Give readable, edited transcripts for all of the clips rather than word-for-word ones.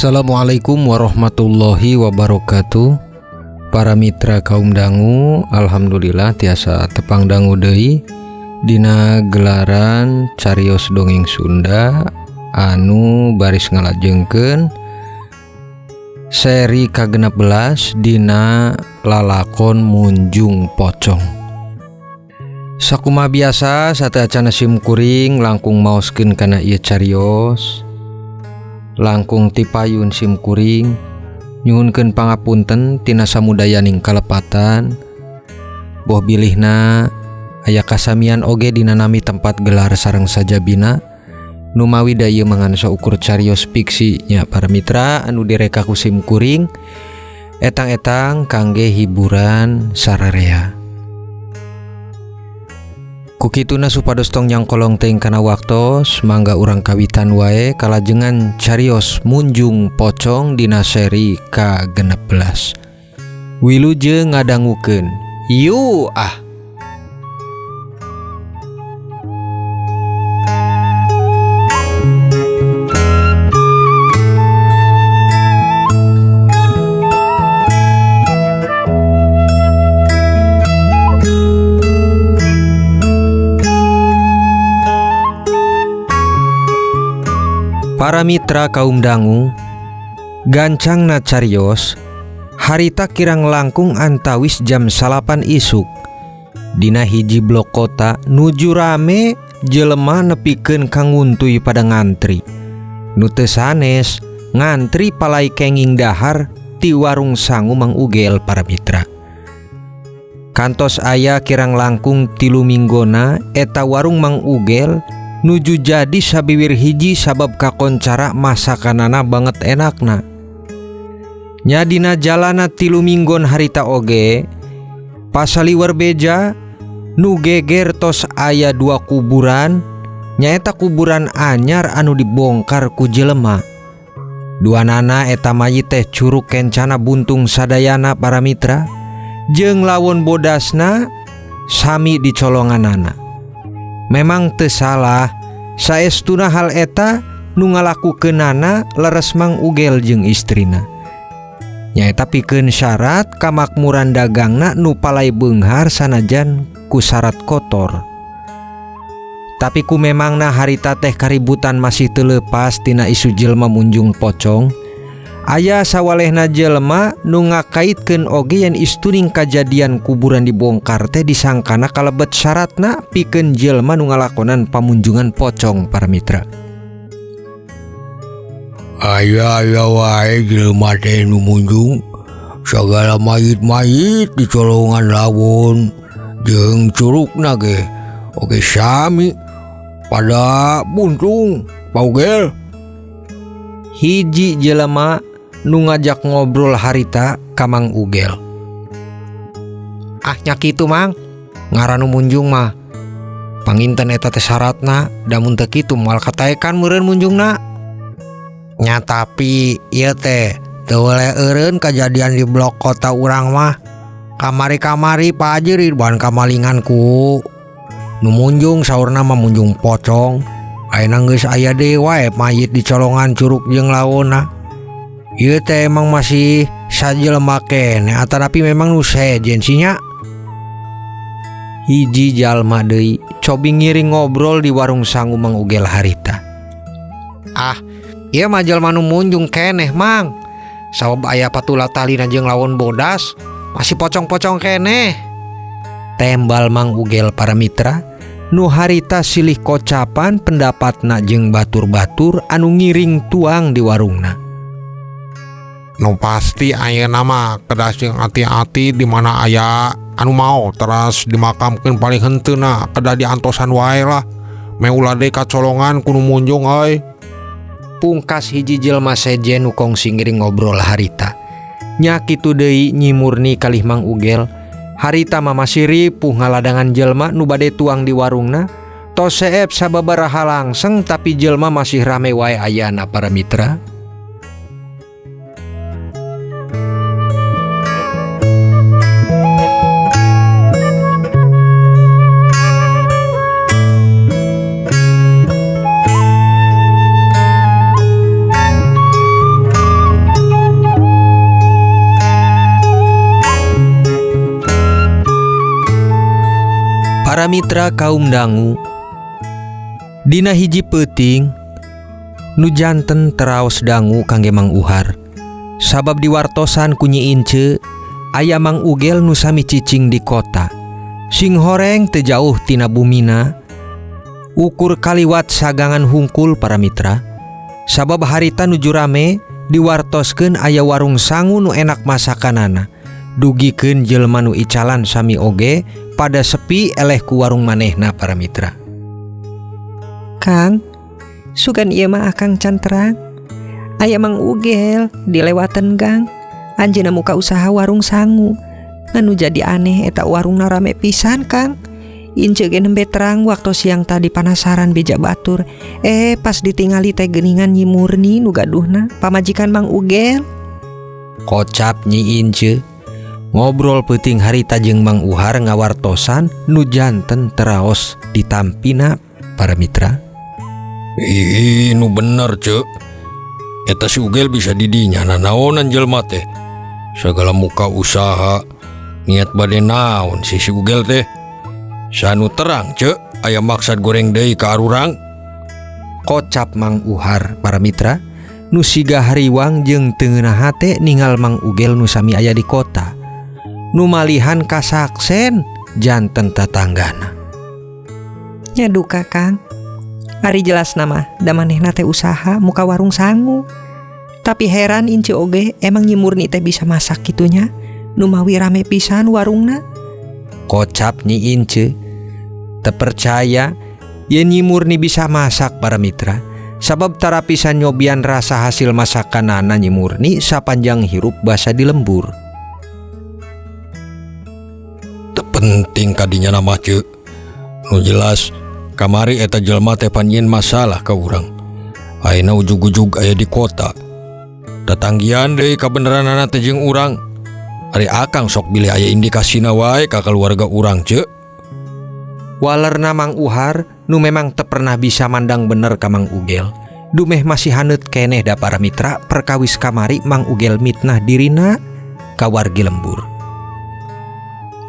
Assalamualaikum warahmatullahi wabarakatuh. Para mitra kaum dangu, alhamdulillah tiasa tepang dangu deui dina gelaran carios dongeng Sunda anu baris ngalajengkeun seri ka-16 dina lalakon Munjung Pocong. Sakumaha biasa sateacana simkuring langkung maoskeun kana ieu carios. Langkung tipayun simkuring nyuhunkeun pangapunten tina samudayaning kalepatan. Boh bilihna aya kasamian oge dina nami tempat gelar sareng sajabina nu mawi da ieu mangan saukur carios fiksi nya para mitra anu direka ku simkuring etang-etang kangge hiburan sararea. Kukituna supados tong nyangkolong teuing kana waktos, mangga urang kawitan wae kalajengan carios Munjung Pocong dina seri ka-16. Wilujeng ngadangukeun. Yu ah. Para mitra kaum dangu, gancangna carios harita kirang langkung antawis jam 8 isuk dina hiji blok kota nuju rame jelema nepikeun kanguntuy pada ngantri. Nu teu sanes ngantri palai kenging dahar ti warung sangu Mang Ugel para mitra. Kantos aya kirang langkung 3 minggona eta warung Mang Ugel nuju jadi sabiwir hiji sabab kakoncara masakanana banget enakna. Nya dina jalana 3 minggon harita oge pasaliwar beja nu geger tos aya 2 kuburan nyaeta kuburan anyar anu dibongkar ku jelema. Duanana eta mayit teh curug kencana buntung sadayana para mitra jeung lawon bodasna sami dicolonganana. Memang teu salah saestuna hal eta nu ngalakukeunana leres Mang Ugel jeung istrina. Nyaeta pikeun syarat kamakmuran dagangna nu palai beunghar sanajan ku syarat kotor. Tapi ku memangna harita teh kaributan masih teu leupas tina isu jelema Munjung Pocong. Aya sawalehna jelema nu ngakaitkeun oge yen istuning kajadian kuburan dibongkar teh disangkana kalebet syaratna pikeun jelema nu ngalakonan pamunjungan pocong para mitra. Aya wae jelema teh nu munjung sagala mayit-mayit di colongan lawon jeung curugna ge oge sami pada buntung paugel. Hiji jelema nu ngajak ngobrol harita ka Mang Ugel. Ah nya kitu Mang, ngaranu munjung mah panginten eta teh syaratna, damun teu kitu moal kataekan meureun munjungna. Nya tapi ieu teh teu woleh eureun kajadian di blok kota urang mah. Kamari-kamari Pak Haji Ridwan kamalingan ku nu munjung saurna mah Munjung Pocong. Ayeuna geus aya deui wae mayit di colongan curug jeung lawonna. Ieu teh emang masih sajelema keneh atanapi memang nu sejen nya. Hiji jalma deui cobi ngiring ngobrol di warung sangu Mang Ugel harita. Ah, ieu mah jalma nu munjung keneh Mang. Sabab aya patula talina jeung lawon bodas masih pocong-pocong keneh. Tembal Mang Ugel para mitra nu harita silih kocapan pendapatna jeung batur-batur anu ngiring tuang di warungna. Nu pasti ayeuna mah kedas jeung hati-hati di mana aya anu mau teras dimakamkeun paling henteuna kedah diantosan wae lah. Meula deui kacolongan ku nu munjung euy. Pungkas hiji jelma sejen nu kongsi ngiring ngobrol harita. Nya kitu deui Nyi Murni kalih Mang Ugel. Harita mah masih ripuh ngaladangan jelma nu bade tuang di warungna. Tos seep sababaraha langseng tapi jelma masih rame wae ayana para mitra. Para mitra kaum dangu, dina hiji peuting nu janten teraos dangu kangge Mang Uhar. Sabab diwartosan ku Nyi Ince aya Mang Ugel nu sami cicing di kota. Sing horeng teu jauh tina bumina, ukur kaliwat sagangan hungkul para mitra. Sabab harita nuju rame diwartoskeun aya warung sangu nu enak masakanana. Dugikeun jelema nu icalan sami oge pada sepi eleh ku warung manehna para mitra. Kang, sugan ieu mah akang can terang. Aya Mang Ugel dilewaten gang, anjeunna muka usaha warung sangu. Anu jadi aneh eta warungna rame pisan Kang. Ince ge nembe terang waktu siang tadi panasaran beja batur. Pas ditingali teh geuningan Nyi Murni nu gaduhna pamajikan Mang Ugel. Kocap Nyi Ince ngobrol peuting harita jeung Mang Uhar ngawartosan nu janten teraos ditampina para mitra. Ih, nu bener cek. Eta si Ugel bisa didinya nanaonan jelema teh. Segala muka usaha niat bade naon si Ugel teh. Sanu terang cek aya maksad goreng deui ka arurang. Kocap Mang Uhar para mitra nu siga hariwang jeung teu ngeunah hate ningal Mang Ugel nu sami aya di kota. Nu malihan kasaksen janten tatanggana. Nya duka Kang. Ari jelas nama da manehna teh usaha muka warung sangu. Tapi heran Ince oge emang Nyi Murni teh bisa masak kitunya. Nu mawi rame pisan warungna. Kocap Nyi Ince teu percaya yen Nyi Murni bisa masak para mitra. Sabab tara pisan nyobian rasa hasil masakanana Nyi Murni sapanjang hirup basa di lembur. Penting kadinya nama cek. Nu jelas kamari eta jelema teh panjieun masalah ka urang. Ayeuna ujug-ujug aya di kota. Tatanggian deui kabeneranana teh jeung urang. Ari akang sok bilih aya indikasina wae ka keluarga urang cek. Walerna Mang Uhar nu memang teu pernah bisa mandang bener ka Mang Ugel. Dumeh masih haneut keneh da para mitra perkawis kamari Mang Ugel mitnah dirina ka wargi lembur.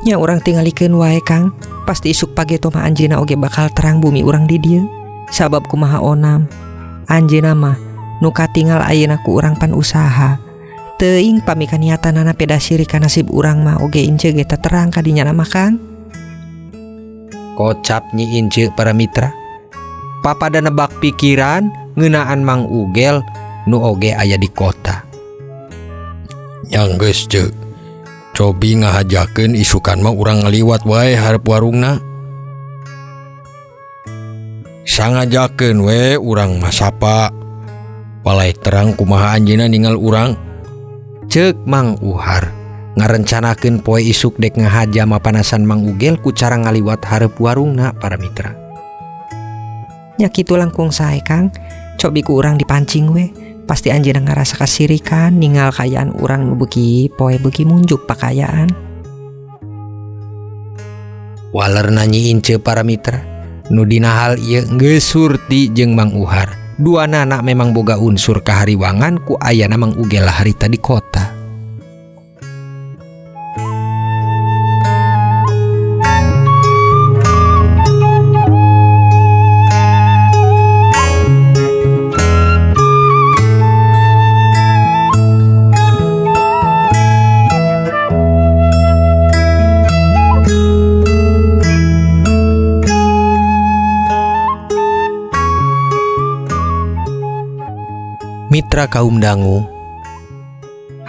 Nya urang tingalikeun wae Kang. Pasti isuk page to mah anjeunna oge bakal terang bumi urang di dieu. Sabab kumaha onam, anjeunna mah nu katinggal ayeuna ku urang pan usaha. Teuing pamikaniatanana peda siri ka nasib urang mah oge Ince ge teu terang kadinya mah Kang. Kocap Nyi Ince para mitra. Papada nebak pikiran ngeunaan Mang Ugel nu oge aya di kota. Yang geus cek. Cobi ngahajakeun isukan mah urang ngaliwat wae hareup warungna. Sangajakeun we urang mah sapa. Walai terang kumaha anjeunna ningal urang. Ceuk Mang Uhar ngarencanakeun poe isuk dek ngahaja mapanasan Mang Ugel ku cara ngaliwat hareup warungna para mitra. Nya kitu langkung sae Kang. Cobi ku urang dipancing we. Pasti anjeunna ngarasa kasirikan ningal kayaan urang nu beuki poe beuki munjuk pakayaan. Walerna Nyi Ince para mitra nu dina hal ieu geus surti jeung Mang Uhar. Duanana memang boga unsur kahariwangan ku ayana Mang Ugel harita di kota. Mitra kaum dangu,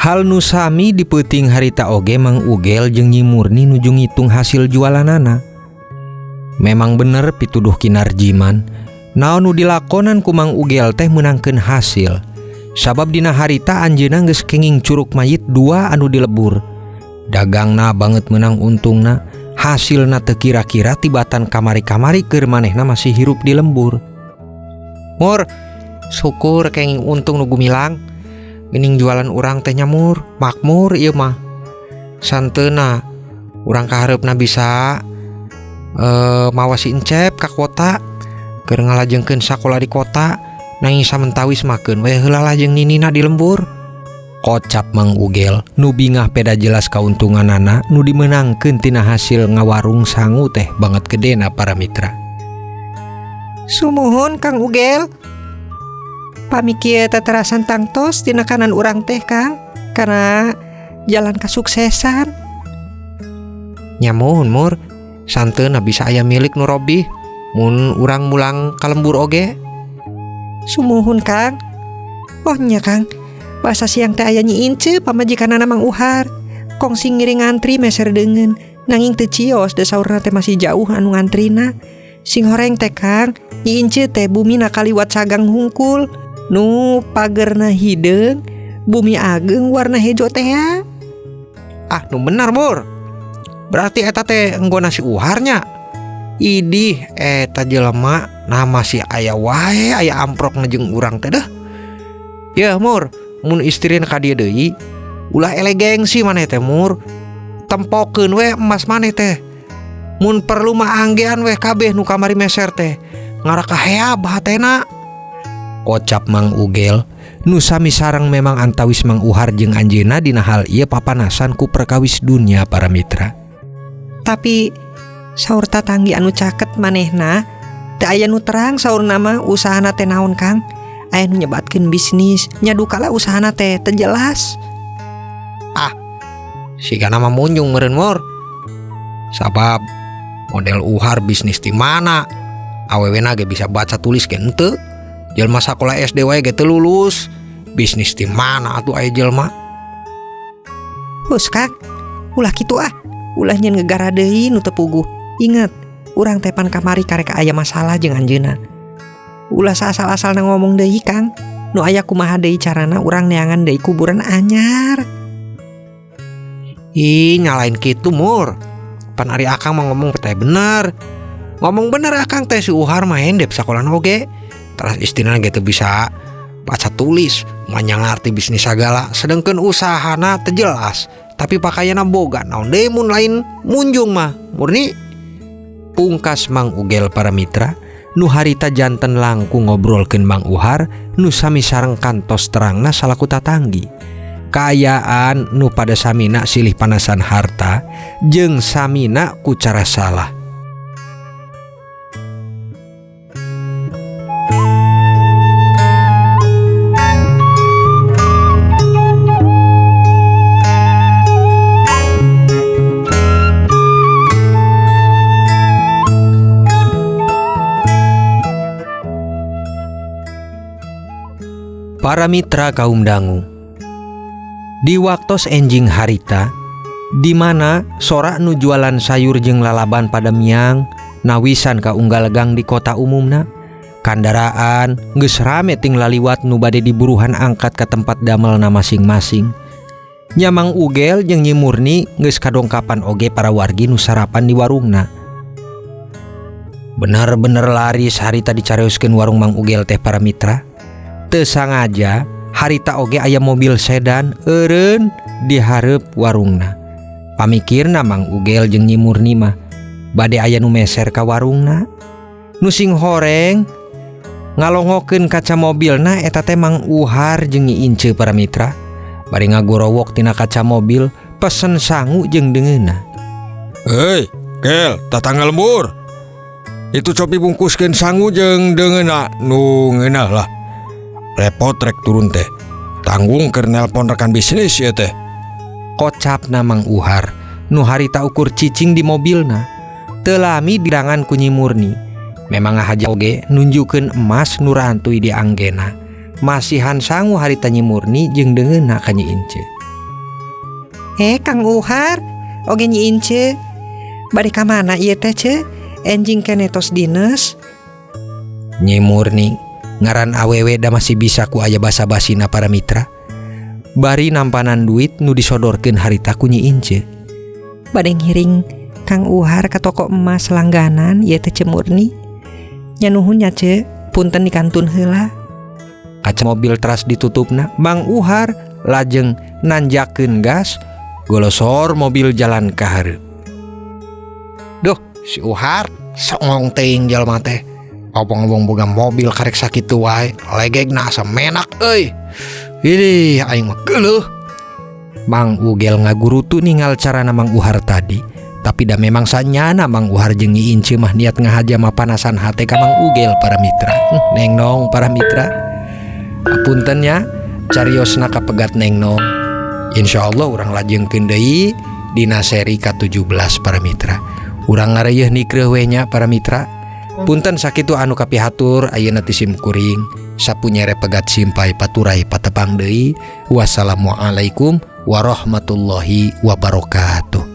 hal nu sami dipeuting harita oge Mang Ugel jeung Nyi Murni nuju ngitung hasil jualanana. Memang bener pituduh Kinarjiman, naon nu dilakonan ku Mang Ugel teh meunangkeun hasil. Sabab dina harita anjeunna geus kenging curug mayit 2 anu dilebur. Dagangna banget menang untungna, hasilna teu kira-kira tibatan kamari-kamari keur manehna masih hirup di lembur. Mur, syukur kenging untung nu gumilang. Geuning jualan urang teh nyamur, makmur ieu mah. Santeuna urang kahareupna bisa mawa si Encep ka kota keur ngalajengkeun sakola di kota, nanging samentawis makeun we heula lajeng ninina di lembur. Kocap Mang Ugel nu bingah peda jelas kauntunganana nu dimenangkeun tina hasil ngawarung sangu teh banget gedena para mitra. Sumuhun Kang Ugel. Pamiki tatarasan tangtos dina kanan urang teh Kang, karena jalan kasuksesan. Nyamun Mur, santeuna bisa aya milik nu robih mun urang mulang ka lembur oge. Sumuhun Kang. Oh nya Kang, bahasa siang teh aya Nyi Ince pamajikanana Mang Uhar. Kongsi ngiring ngantri meser deungeun, nanging teu cios da saurna teh masih jauh anu ngantrina. Sing horeng teh Kang, Nyi Ince teh bumina kaliwat sagang hungkul, nu pagerna hideung, bumi ageng warna hejo teh ya. Ah nu benar Mur, berarti eta teh enggona si Uharnya. Idih eta jelema nama si aya wae aya amprok ngejeng urang teh dah. Ya Mur, mun istrina ka dieu deui ulah elegengsi maneh teh Mur. Tempokeun we emas maneh teh. Mun perlu mah anggean we kabeh nu kamari meser teh. Ngaraka heab hatena. Kocap Mang Ugel nu sami sareng memang antawis Mang Uhar jeung anjeunna dina hal ieu papanasan ku perkawis dunia para mitra. Tapi saur tatanggi anu caket manehna teu aya nu terang saurna mah usahana teh naon Kang. Aya nu nyebatkeun bisnis, nya dukala usahana teh teu jelas. Sigana mah munjung meureun Mur. Sabab model Uhar bisnis di mana? Awewena ge bisa baca tulis ge henteu. Jelma sakola SD wae ge teu lulus. Bisnis di mana atuh aya jelma? Hus Kang, ulah kitu ulah nyen ngegara deui nu teu puguh. Ingat, urang teh pan kamari karek aya masalah jeung anjeunna. Ulah saasal-asalna ngomong deui Kang. Nu aya kumaha deui carana urang neangan deui kuburan anyar. Ih nyalain kitu Mur. Pan ari akang mah ngomong teh bener. Ngomong bener akang teh si Uhar mah hendep sakolan oge. Teras istina ge teu bisa baca tulis, manya ngarti bisnis sagala, sedengkeun usahana teu jelas. Tapi pakaianna boga naon deui mun lain munjung mah murni. Pungkas Mang Ugel para mitra nu harita janten langkung ngobrolkeun Mang Uhar nu sami sareng kantos terangna salaku tatanggi. Kaayaan nu pada samina silih panasan harta jeung samina ku cara salah. Para mitra kaum dangu, di waktos enjing harita, di mana sorak nu jualan sayur jeung lalaban pada miang nawisan ka unggal gang di kota umumna, kandaraan geus rame ting laliwat nu bade diburuhan angkat ke tempat damelna masing-masing. Nya Mang Ugel jeung Nyi Murni geus kadongkapan oge para wargi nu sarapan di warungna. Bener-bener laris harita dicarioskeun warung Mang Ugel teh para mitra. Teu sangaja harita oge aya mobil sedan eureun di hareup warungna. Pamikirna Mang Ugel jeung Nyi Murni mah bade aya nu meser ka warungna. Nu sing horeng ngalongokeun kaca mobilna eta teh Mang Uhar jeung Nyi Ince para mitra. Bari ngagorowok tina kaca mobil pesen sangu jeung deungeunna. Hei, Gel, tatangga lembur. Itu cobi bungkuskeun sangu jeung deungeunna nu ngeunah lah. Repot rek turun teh. Tanggung keur nelpon rekan bisnis ya teh. Kocapna Mang Uhar nu harita ukur cicing di mobilna. Teu lami dirangan ku Nyi Murni. Memang ngahaja oge nunjukeun emas nu rantuy di anggena. Masihan sangu harita Nyi Murni jeung deungeunna ka Nyi Ince. Kang Uhar, oge Nyi Ince. Bade ka mana ieu teh ce? Enjing keneh tos dineus. Nyi Murni ngaran awewe da masih bisa ku aya basa-basina para mitra. Bari nampanan duit nu disodorkeun harita ku Nyi Ince. Bade ngiring Kang Uhar ka toko emas langganan ieu teh Ce Murni. Nya nuhun nya Ce, punten dikantun heula. Kaca mobil teras ditutupna, Mang Uhar lajeng nanjakeun gas, golosor mobil jalan ka hareup. Duh, si Uhar songong teuing jalma teh. Ngomong boga mobil karek sakitu wae, legegna asa menak euy. Ih, aing mah geuleuh. Mang Ugel ngagurutu ningal cara Mang Uhar tadi. Tapi dah memang sanyana Mang Uhar jeung Nyi Ince mah niat ngahaja mah panasan hate ka Mang Ugel para mitra. Neng Nong para mitra. Apuntennya cariosna kapegat Neng Nong. Insyaallah urang lajengkeun deui dina seri ke-17 para mitra. Urang ngareuyeun nikreuh we nya para mitra. Punten sakitu anu kapihatur ayeuna ti sim kuring. Sapunyere pegat simpai paturai patepang deui. Wassalamualaikum warahmatullahi wabarakatuh.